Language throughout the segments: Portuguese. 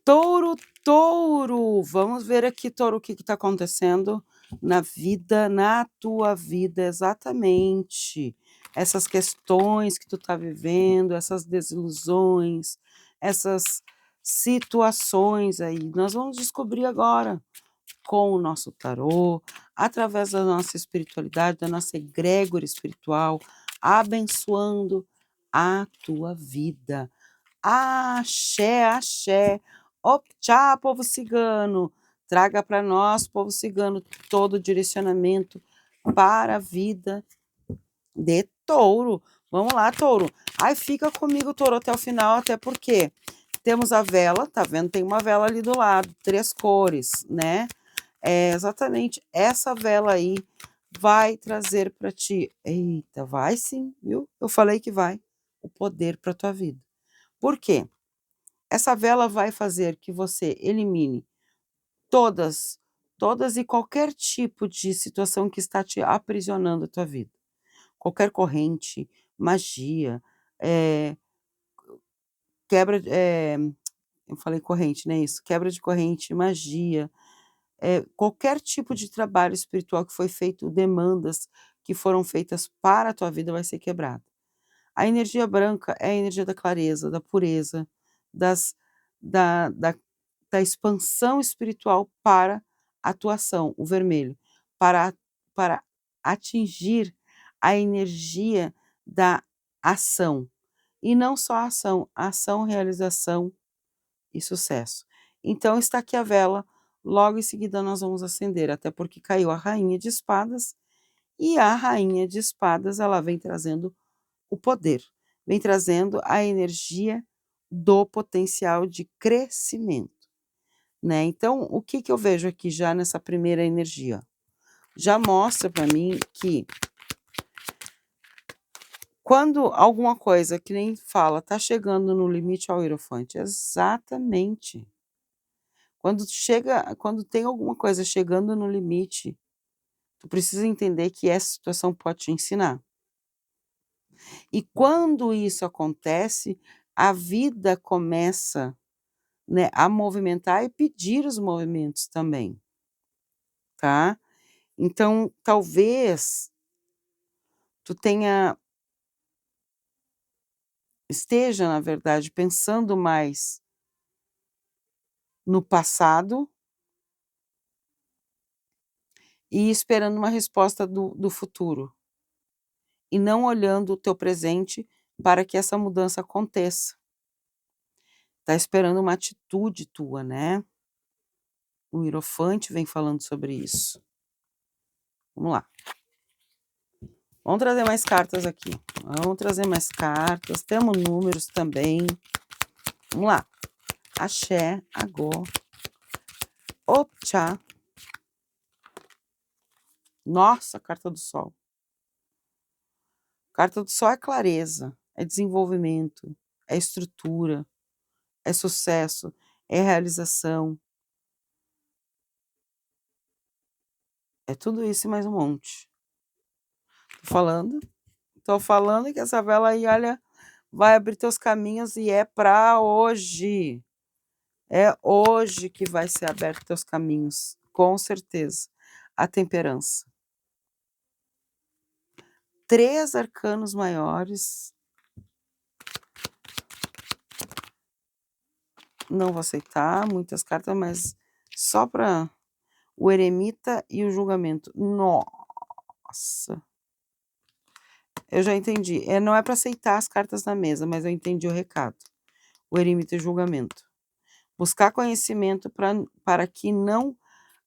Touro, touro! Vamos ver aqui, touro, o que está acontecendo na vida, na tua vida, exatamente. Essas questões que tu está vivendo, essas desilusões, essas situações aí. Nós vamos descobrir agora com o nosso tarô, através da nossa espiritualidade, da nossa egrégora espiritual, abençoando a tua vida. Axé, axé. Optá, povo cigano. Traga para nós, povo cigano, todo o direcionamento para a vida de touro. Vamos lá, touro. Aí fica comigo, touro, até o final, até porque temos a vela, tá vendo? Tem uma vela ali do lado, 3 cores, né? É exatamente essa vela aí vai trazer para ti. Eita, vai sim, viu? Eu falei que vai. O poder para tua vida. Por quê? Essa vela vai fazer que você elimine todas e qualquer tipo de situação que está te aprisionando a tua vida. Qualquer corrente, magia, quebra, eu falei corrente, não é isso? Quebra de corrente, magia, qualquer tipo de trabalho espiritual que foi feito, demandas que foram feitas para a tua vida vai ser quebrada. A energia branca é a energia da clareza, da pureza, das, da, da, da expansão espiritual para a atuação, o vermelho, para atingir a energia da ação. E não só a ação, realização e sucesso. Então está aqui a vela, logo em seguida nós vamos acender, até porque caiu a rainha de espadas, e a rainha de espadas ela vem trazendo o poder, vem trazendo a energia do potencial de crescimento, né? Então, o que eu vejo aqui já nessa primeira energia? Já mostra para mim que quando alguma coisa que nem fala tá chegando no limite ao hierofante, exatamente. Quando tem alguma coisa chegando no limite, tu precisa entender que essa situação pode te ensinar. E quando isso acontece, a vida começa, né, a movimentar e pedir os movimentos também, tá? Então, talvez tu esteja, na verdade, pensando mais no passado e esperando uma resposta do futuro, e não olhando o teu presente para que essa mudança aconteça. Tá esperando uma atitude tua, né? O hierofante vem falando sobre isso. Vamos lá. Vamos trazer mais cartas aqui. Vamos trazer mais cartas. Temos números também. Vamos lá. Axé, agó, optcha. Nossa, carta do sol. Carta do sol é clareza, é desenvolvimento, é estrutura, é sucesso, é realização. É tudo isso e mais um monte. Tô falando que essa vela aí, olha, vai abrir teus caminhos e é para hoje. É hoje que vai ser aberto teus caminhos, com certeza. A temperança. 3 arcanos maiores. Não vou aceitar muitas cartas, mas só para o eremita e o julgamento. Nossa. Eu já entendi. Não é para aceitar as cartas na mesa, mas eu entendi o recado. O eremita e o julgamento. Buscar conhecimento para que não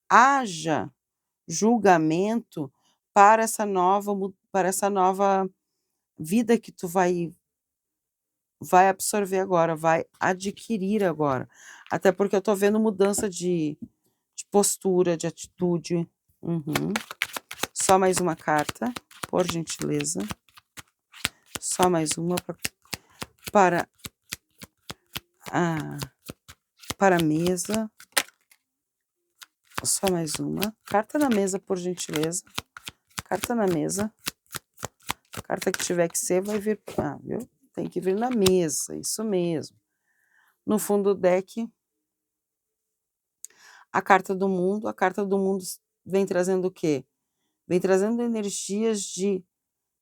haja julgamento para essa nova vida que tu vai absorver agora, vai adquirir agora. Até porque eu tô vendo mudança de postura, de atitude. Só mais uma carta, por gentileza. Só mais uma para a mesa. Só mais uma. Carta na mesa, por gentileza. Carta na mesa. Carta que tiver que ser, vai vir. Viu? Tem que vir na mesa, isso mesmo. No fundo do deck, a carta do mundo vem trazendo o quê? Vem trazendo energias de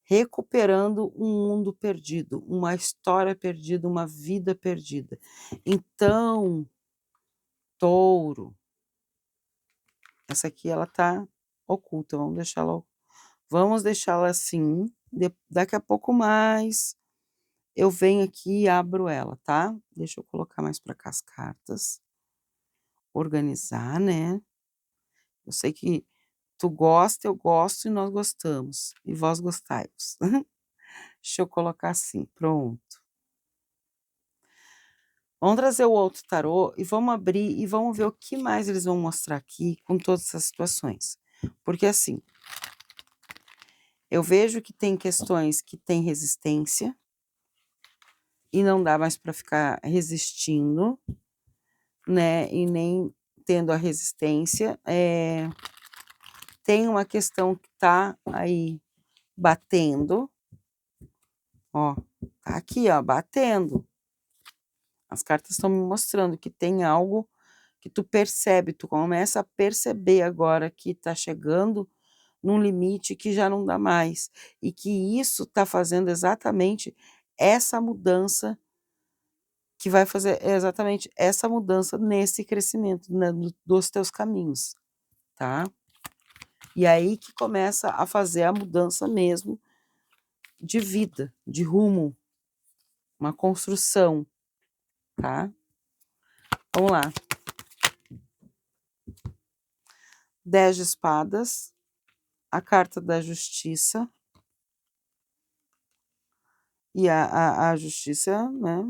recuperando um mundo perdido, uma história perdida, uma vida perdida. Então, Touro, essa aqui ela tá oculta, vamos deixá-la assim, daqui a pouco mais eu venho aqui e abro ela, tá? Deixa eu colocar mais para cá as cartas, organizar, né? Eu sei que tu gosta, eu gosto e nós gostamos, e vós gostais. Deixa eu colocar assim, pronto. Vamos trazer o outro tarô e vamos abrir e vamos ver o que mais eles vão mostrar aqui com todas essas situações. Porque assim, eu vejo que tem questões que têm resistência e não dá mais para ficar resistindo, né? E nem tendo a resistência. Tem uma questão que tá aí batendo, ó, tá aqui, ó, batendo. As cartas estão me mostrando que tem algo que tu percebe, tu começa a perceber agora que tá chegando num limite que já não dá mais, e que isso tá fazendo exatamente essa mudança, que vai fazer exatamente essa mudança nesse crescimento, né, dos teus caminhos, tá? E aí que começa a fazer a mudança mesmo de vida, de rumo, uma construção, tá? Vamos lá. 10 de espadas, a carta da justiça, e a justiça, né,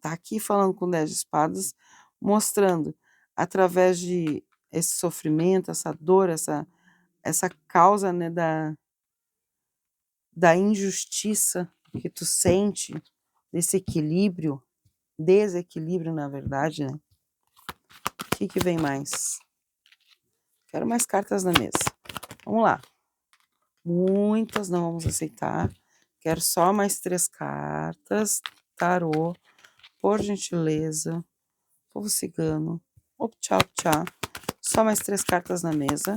tá aqui falando com 10 de espadas, mostrando através de esse sofrimento, essa dor, essa causa, né, da injustiça que tu sente, desse desequilíbrio, na verdade, né? O que vem mais? Quero mais cartas na mesa. Vamos lá. Muitas não vamos aceitar. Quero só mais 3 cartas. Tarô, por gentileza. Povo cigano. Tchau, tchau. Só mais 3 cartas na mesa.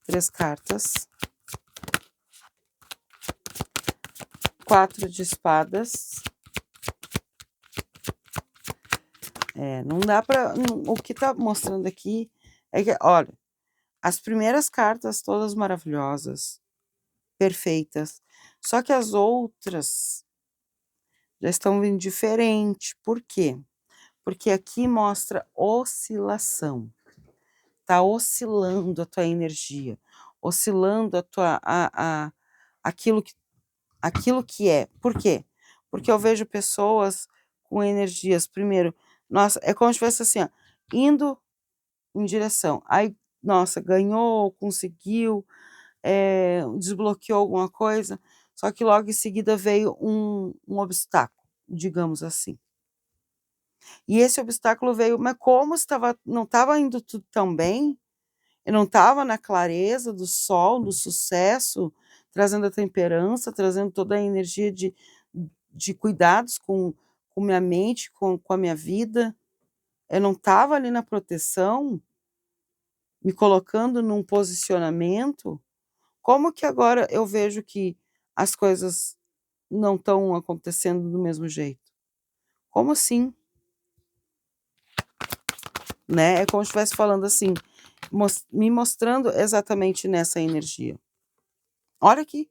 3 cartas. 4 de espadas. Não dá pra... O que tá mostrando aqui é que, olha, as primeiras cartas todas maravilhosas, perfeitas. Só que as outras já estão vindo diferente. Por quê? Porque aqui mostra oscilação. Tá oscilando a tua energia, oscilando a tua aquilo que é. Por quê? Porque eu vejo pessoas com energias, primeiro, nossa, é como se fosse assim, ó, indo em direção. Aí, nossa, ganhou, conseguiu, desbloqueou alguma coisa, só que logo em seguida veio um obstáculo, digamos assim. E esse obstáculo veio, mas como não estava indo tudo tão bem, eu não estava na clareza do sol, do sucesso, trazendo a temperança, trazendo toda a energia de cuidados com minha mente, com a minha vida. Eu não estava ali na proteção, me colocando num posicionamento. Como que agora eu vejo que as coisas não estão acontecendo do mesmo jeito? Como assim? Né? É como se estivesse falando assim, me mostrando exatamente nessa energia. Olha aqui.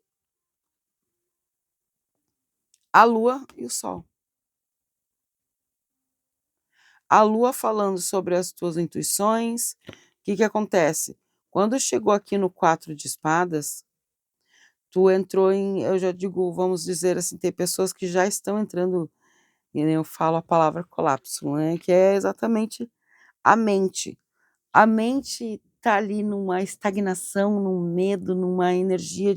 A lua e o sol. A lua falando sobre as tuas intuições. O que acontece? Quando chegou aqui no 4 de espadas, tu entrou eu já digo, vamos dizer assim, tem pessoas que já estão entrando, e eu falo a palavra colapso, né? Que é exatamente a mente. A mente tá ali numa estagnação, num medo, numa energia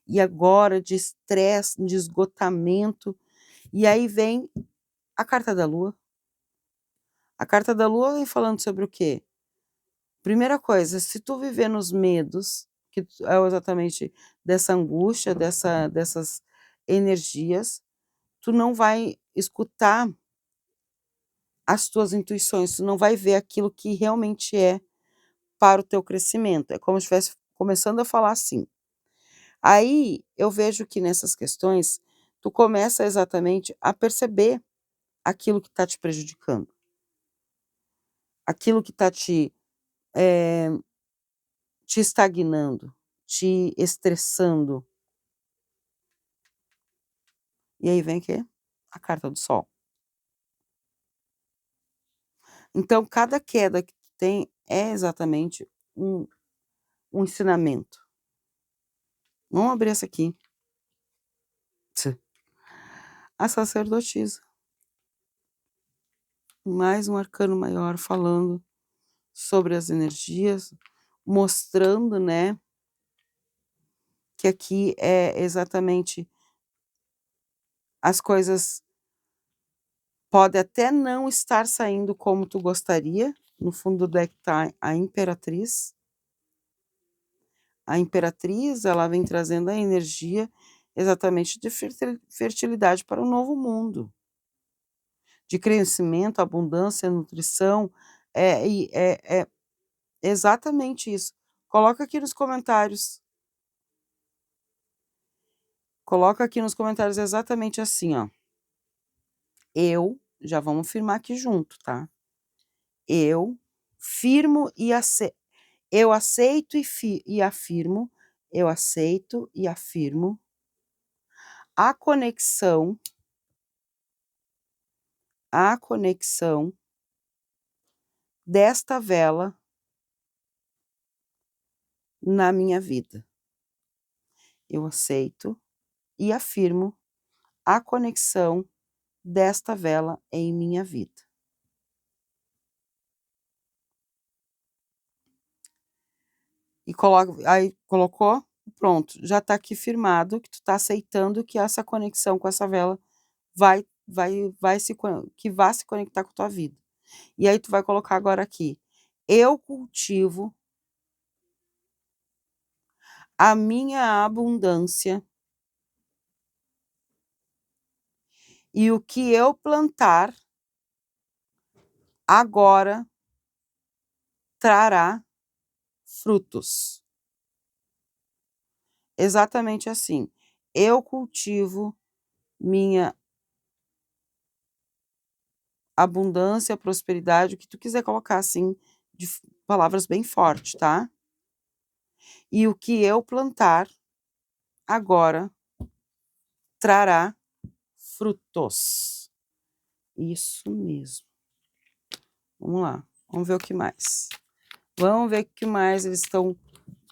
e agora de estresse, de esgotamento. E aí vem a carta da lua. A carta da lua vem falando sobre o quê? Primeira coisa, se tu viver nos medos, que é exatamente dessa angústia, dessas energias, tu não vai escutar as tuas intuições, tu não vai ver aquilo que realmente é para o teu crescimento. É como se estivesse começando a falar assim. Aí eu vejo que nessas questões tu começa exatamente a perceber aquilo que está te prejudicando, aquilo que está te estagnando, te estressando. E aí vem o quê? A carta do sol. Então cada queda que tu tem é exatamente um ensinamento. Vamos abrir essa aqui. A sacerdotisa. Mais um arcano maior falando sobre as energias, mostrando, né, que aqui é exatamente as coisas podem até não estar saindo como tu gostaria. No fundo do deck tá a Imperatriz. A Imperatriz, ela vem trazendo a energia exatamente de fertilidade para o novo mundo, de crescimento, abundância, nutrição, é exatamente isso. Coloca aqui nos comentários. Coloca aqui nos comentários exatamente assim, ó. Já vamos firmar aqui junto, tá? Eu firmo e aceito. Eu aceito e afirmo. Eu aceito e afirmo a conexão desta vela na minha vida. Eu aceito e afirmo a conexão desta vela em minha vida. E aí colocou, pronto, já está aqui firmado que tu está aceitando que essa conexão com essa vela vai que vá se conectar com a tua vida. E aí tu vai colocar agora aqui: eu cultivo a minha abundância e o que eu plantar agora trará frutos. Exatamente assim. Eu cultivo minha abundância, prosperidade, o que tu quiser colocar assim, de palavras bem fortes, tá? E o que eu plantar agora trará frutos. Isso mesmo. Vamos lá. Vamos ver o que mais. Vamos ver o que mais eles estão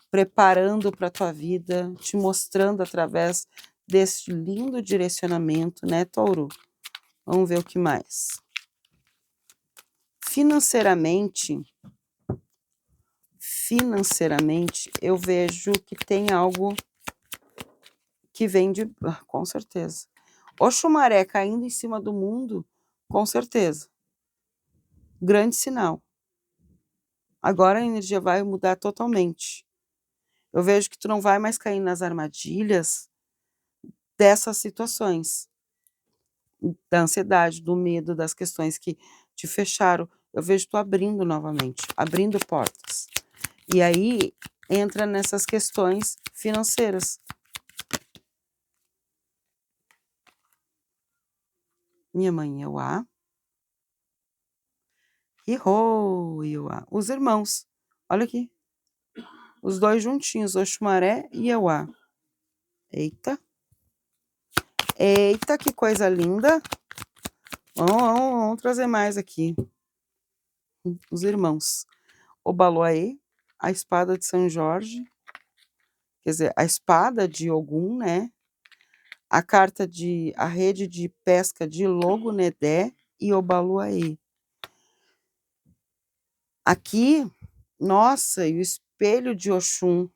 preparando para a tua vida, te mostrando através desse lindo direcionamento, né, Touro? Vamos ver o que mais. Financeiramente, eu vejo que tem algo que vem de... com certeza. Oxumaré caindo em cima do mundo, com certeza. Grande sinal. Agora a energia vai mudar totalmente. Eu vejo que tu não vai mais cair nas armadilhas dessas situações. Da ansiedade, do medo, das questões que te fecharam. Eu vejo tu abrindo novamente, abrindo portas. E aí entra nessas questões financeiras. Minha mãe Iauá. Iauá. Os irmãos. Olha aqui. Os dois juntinhos, Oxumaré e Iauá. Eita. Eita, que coisa linda. Vamos trazer mais aqui. Os irmãos. Obaloaê, a espada de São Jorge. Quer dizer, a espada de Ogum, né? A rede de pesca de Logonedé e Obaluaê. Aqui, nossa, e o espelho de Oxum.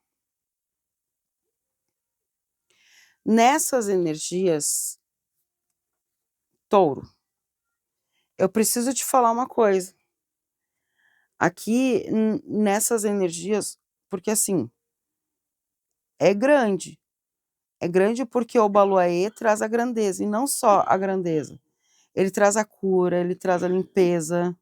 Nessas energias, Touro, eu preciso te falar uma coisa. Aqui, nessas energias, porque assim, é grande. É grande porque o Obaluaê traz a grandeza, e não só a grandeza. ele traz a cura, ele traz a limpeza,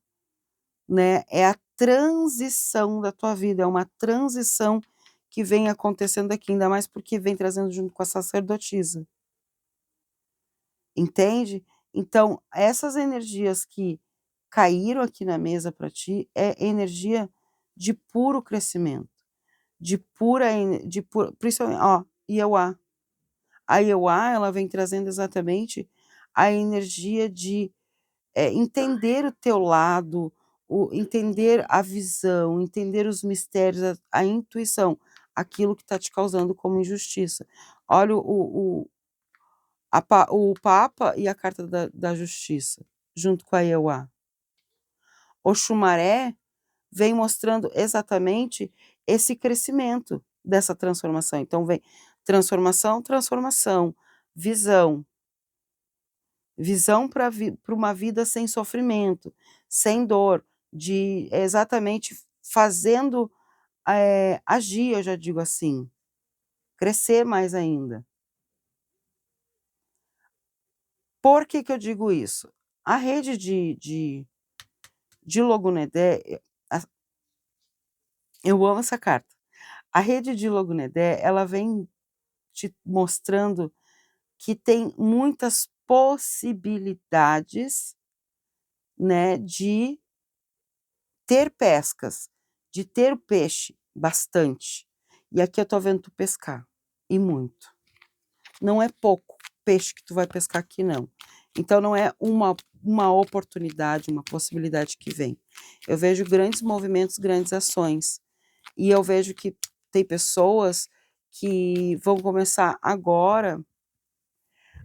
né? É a transição da tua vida, é uma transição que vem acontecendo aqui, ainda mais porque vem trazendo junto com a sacerdotisa. Entende? Então, essas energias que caíram aqui na mesa para ti é energia de puro crescimento, de pura, principalmente, ó, Ieuá. A Ieuá, ela vem trazendo exatamente a energia de entender o teu lado, entender a visão, entender os mistérios, a intuição, aquilo que está te causando como injustiça. Olha o Papa e a Carta da Justiça, junto com a Ieuá. O Xumaré vem mostrando exatamente esse crescimento dessa transformação. Então vem transformação, transformação, visão. Visão para uma vida sem sofrimento, sem dor, de exatamente fazendo agir, eu já digo assim, crescer mais ainda. Por que eu digo isso? A rede de Logunedé, eu amo essa carta. A rede de Logunedé, ela vem te mostrando que tem muitas possibilidades, né, de ter pescas, de ter o peixe, bastante. E aqui eu tô vendo tu pescar, e muito. Não é pouco peixe que tu vai pescar aqui, não. Então não é uma oportunidade, uma possibilidade que vem. Eu vejo grandes movimentos, grandes ações. E eu vejo que tem pessoas que vão começar agora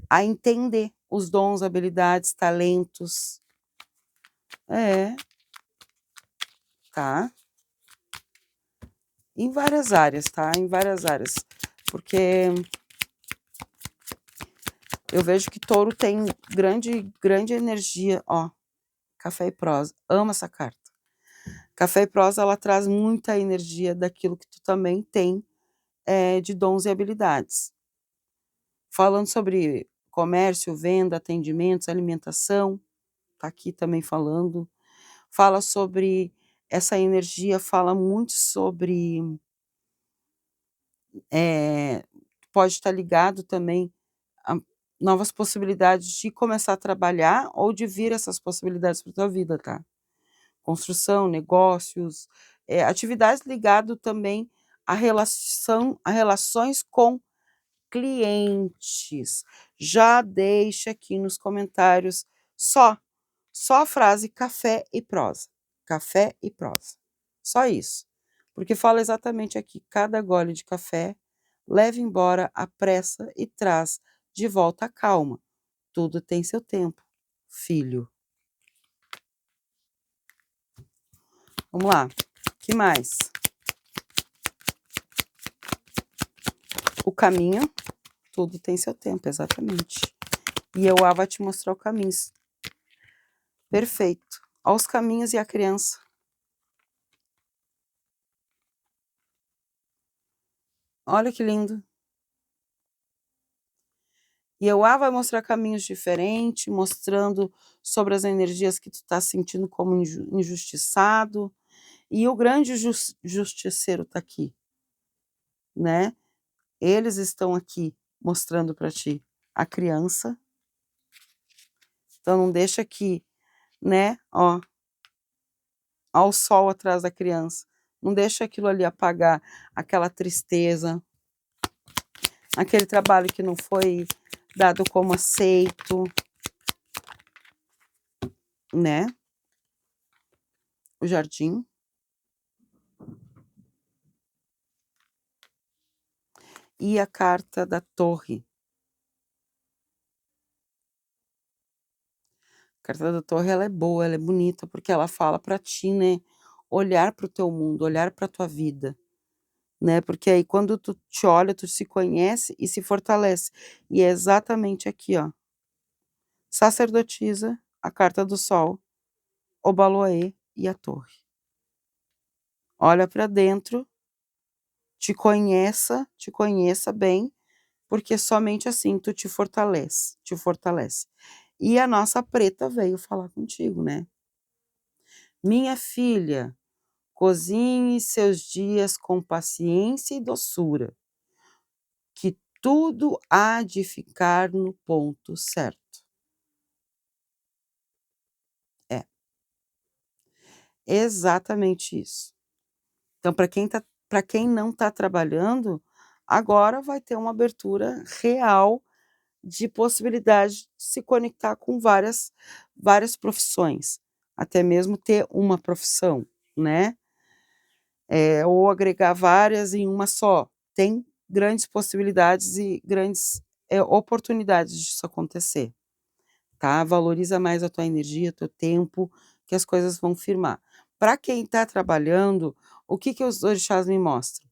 a entender os dons, habilidades, talentos. Tá? Em várias áreas, tá? Em várias áreas. Porque eu vejo que touro tem grande energia, ó. Café e prosa. Amo essa carta. Café e prosa, ela traz muita energia daquilo que tu também tem de dons e habilidades. Falando sobre comércio, venda, atendimentos, alimentação, tá aqui também falando. Fala sobre essa energia, fala muito sobre pode estar ligado também a novas possibilidades de começar a trabalhar ou de vir essas possibilidades para tua vida, tá? Construção, negócios, atividades ligado também a relações com clientes. Já deixa aqui nos comentários só a frase café e prosa. Café e prosa. Só isso. Porque fala exatamente aqui, cada gole de café leva embora a pressa e traz de volta a calma. Tudo tem seu tempo, filho. Vamos lá. Que mais? O caminho, tudo tem seu tempo, exatamente. E Euá vai te mostrar o caminho. Perfeito. Aos caminhos e a criança. Olha que lindo. E Euá vai mostrar caminhos diferentes, mostrando sobre as energias que tu está sentindo como injustiçado. E o grande justiceiro está aqui, né? Eles estão aqui mostrando para ti a criança. Então não deixa que, né, ó o sol atrás da criança. Não deixa aquilo ali apagar aquela tristeza, aquele trabalho que não foi dado como aceito, né? O jardim. E a carta da torre. A carta da torre, ela é boa, ela é bonita, porque ela fala para ti, né? Olhar para o teu mundo, olhar para a tua vida, né? Porque aí quando tu te olha, tu se conhece e se fortalece. E é exatamente aqui, ó. Sacerdotisa, a carta do sol, o Baloé e a torre. Olha para dentro, te conheça bem, porque somente assim tu te fortalece, te fortalece. E a nossa preta veio falar contigo, né? Minha filha, cozinhe seus dias com paciência e doçura, que tudo há de ficar no ponto certo. É, exatamente isso. Então, para quem não está trabalhando, agora vai ter uma abertura real de possibilidade de se conectar com várias profissões, até mesmo ter uma profissão, né? Ou agregar várias em uma só. Tem grandes possibilidades e grandes oportunidades disso acontecer, tá? Valoriza mais a tua energia, teu tempo, que as coisas vão firmar. Para quem está trabalhando, o que os orixás me mostram?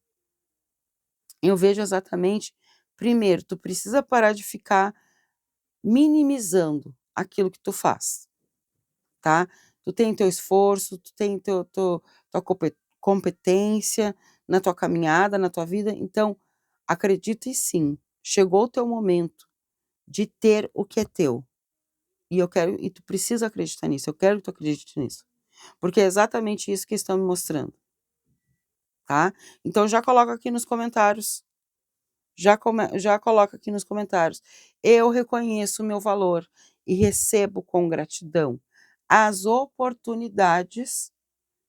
Eu vejo exatamente, primeiro, tu precisa parar de ficar minimizando aquilo que tu faz, tá? Tu tem teu esforço, tu tem tua competência na tua caminhada, na tua vida, então acredite sim, chegou o teu momento de ter o que é teu. E tu precisa acreditar nisso, eu quero que tu acredite nisso, porque é exatamente isso que estão me mostrando, tá? Então já coloca aqui nos comentários, já coloca aqui nos comentários. Eu reconheço o meu valor e recebo com gratidão as oportunidades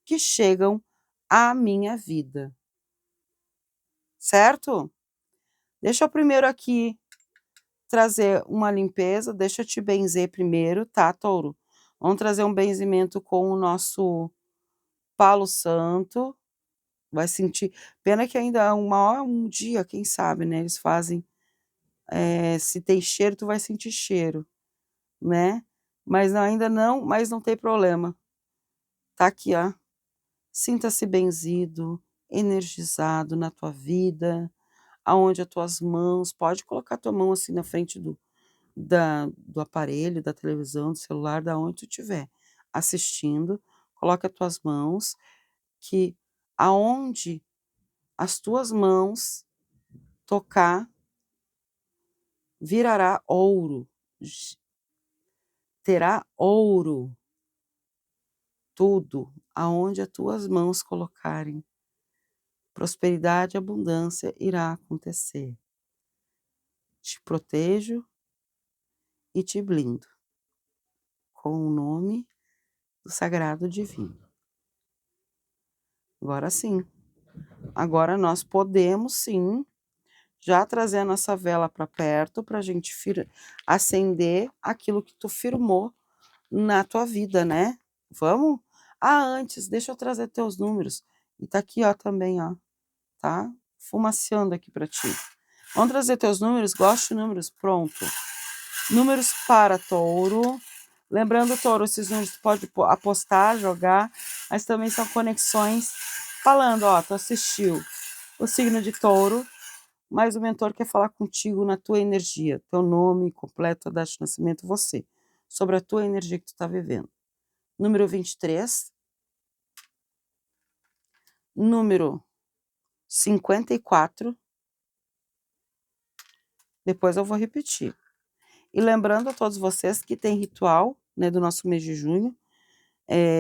que chegam à minha vida. Certo? Deixa eu primeiro aqui trazer uma limpeza, deixa eu te benzer primeiro, tá, touro? Vamos trazer um benzimento com o nosso Palo Santo. Vai sentir. Pena que ainda há um dia, quem sabe, né? Eles fazem. Se tem cheiro, tu vai sentir cheiro, né? Mas ainda não, mas não tem problema. Tá aqui, ó. Sinta-se benzido, energizado na tua vida, aonde as tuas mãos, pode colocar tua mão assim na frente do aparelho, da televisão, do celular, da onde tu estiver assistindo, coloca as tuas mãos, que aonde as tuas mãos tocar, virará ouro, terá ouro, tudo, aonde as tuas mãos colocarem, prosperidade e abundância irá acontecer. Te protejo e te blindo, com o nome do Sagrado Divino. Agora sim, agora nós podemos sim já trazer a nossa vela para perto para a gente acender aquilo que tu firmou na tua vida, né? Vamos? Antes, deixa eu trazer teus números. E tá aqui, ó, também, ó, tá? Fumaciando aqui para ti. Vamos trazer teus números? Gosto de números? Pronto. Números para touro. Lembrando, touro, esses números tu pode apostar, jogar, mas também são conexões. Falando, ó, tu assistiu o signo de touro, mas o mentor quer falar contigo na tua energia, teu nome completo, a data de nascimento, você, sobre a tua energia que tu está vivendo. Número 23, número 54, depois eu vou repetir. E lembrando a todos vocês que tem ritual, né, do nosso mês de junho,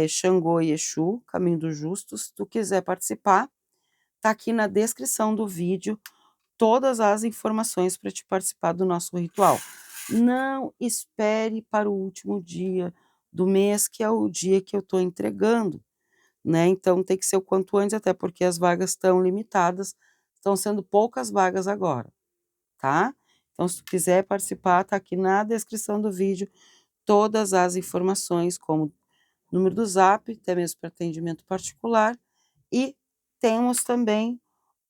Xangô e Exu, Caminho dos Justos. Se tu quiser participar, tá aqui na descrição do vídeo todas as informações para te participar do nosso ritual. Não espere para o último dia do mês, que é o dia que eu estou entregando, né? Então tem que ser o quanto antes, até porque as vagas estão limitadas, estão sendo poucas vagas agora, tá? Então, se tu quiser participar, tá aqui na descrição do vídeo todas as informações, como número do Zap, até mesmo para atendimento particular, e temos também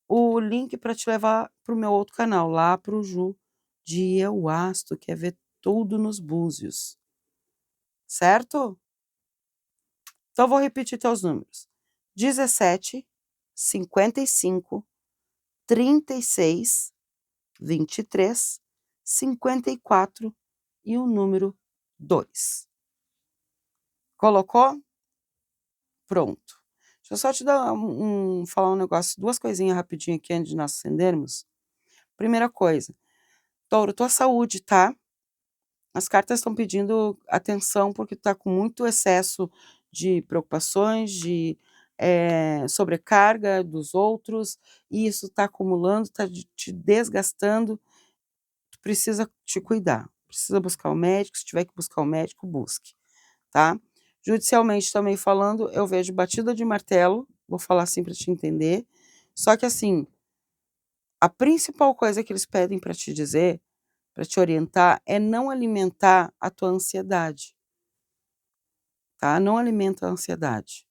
o link para te levar para o meu outro canal, lá para o Ju de Euasto, que é ver tudo nos búzios. Certo? Então, vou repetir teus números. 17, 55, 36, 23, 54 e o número 2. Colocou? Pronto. Deixa eu só te dar falar um negócio, duas coisinhas rapidinho aqui antes de nós acendermos. Primeira coisa, touro, tua saúde, tá? As cartas estão pedindo atenção, porque tu tá com muito excesso de preocupações, de sobrecarga dos outros, e isso está acumulando, está te desgastando. Tu precisa te cuidar, precisa buscar o médico, se tiver que buscar o médico, busque, tá? Judicialmente também falando, eu vejo batida de martelo, vou falar assim para te entender, só que assim, a principal coisa que eles pedem para te dizer, para te orientar, é não alimentar a tua ansiedade, tá? Não alimenta a ansiedade.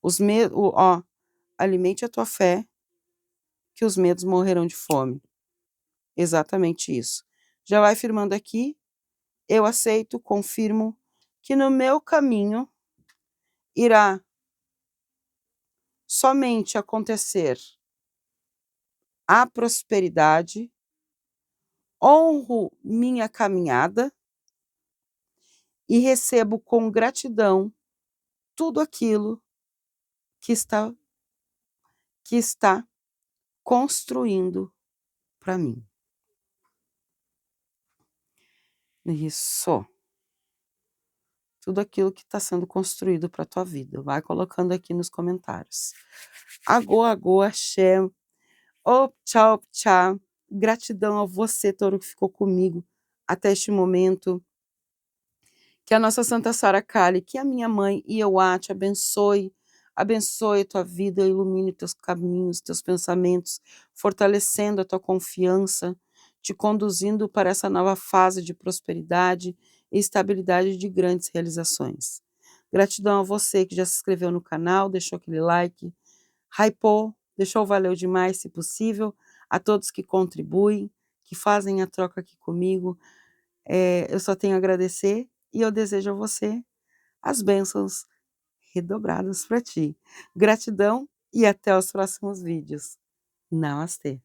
Os medos, ó, alimente a tua fé, que os medos morrerão de fome. Exatamente isso. Já vai firmando aqui, eu aceito, confirmo que no meu caminho irá somente acontecer a prosperidade, honro minha caminhada e recebo com gratidão tudo aquilo que está construindo para mim. Isso. Tudo aquilo que está sendo construído para a tua vida. Vai colocando aqui nos comentários. Agô, axé. Oh, tchau, tchau. Gratidão a você, touro, que ficou comigo até este momento. Que a nossa Santa Sara Kali, que a minha mãe Ioá te abençoe, abençoe a tua vida, ilumine teus caminhos, teus pensamentos, fortalecendo a tua confiança, te conduzindo para essa nova fase de prosperidade e estabilidade de grandes realizações. Gratidão a você que já se inscreveu no canal, deixou aquele like, hypou, deixou o valeu demais, se possível, a todos que contribuem, que fazem a troca aqui comigo. Eu só tenho a agradecer e eu desejo a você as bênçãos redobradas para ti. Gratidão e até os próximos vídeos. Namastê.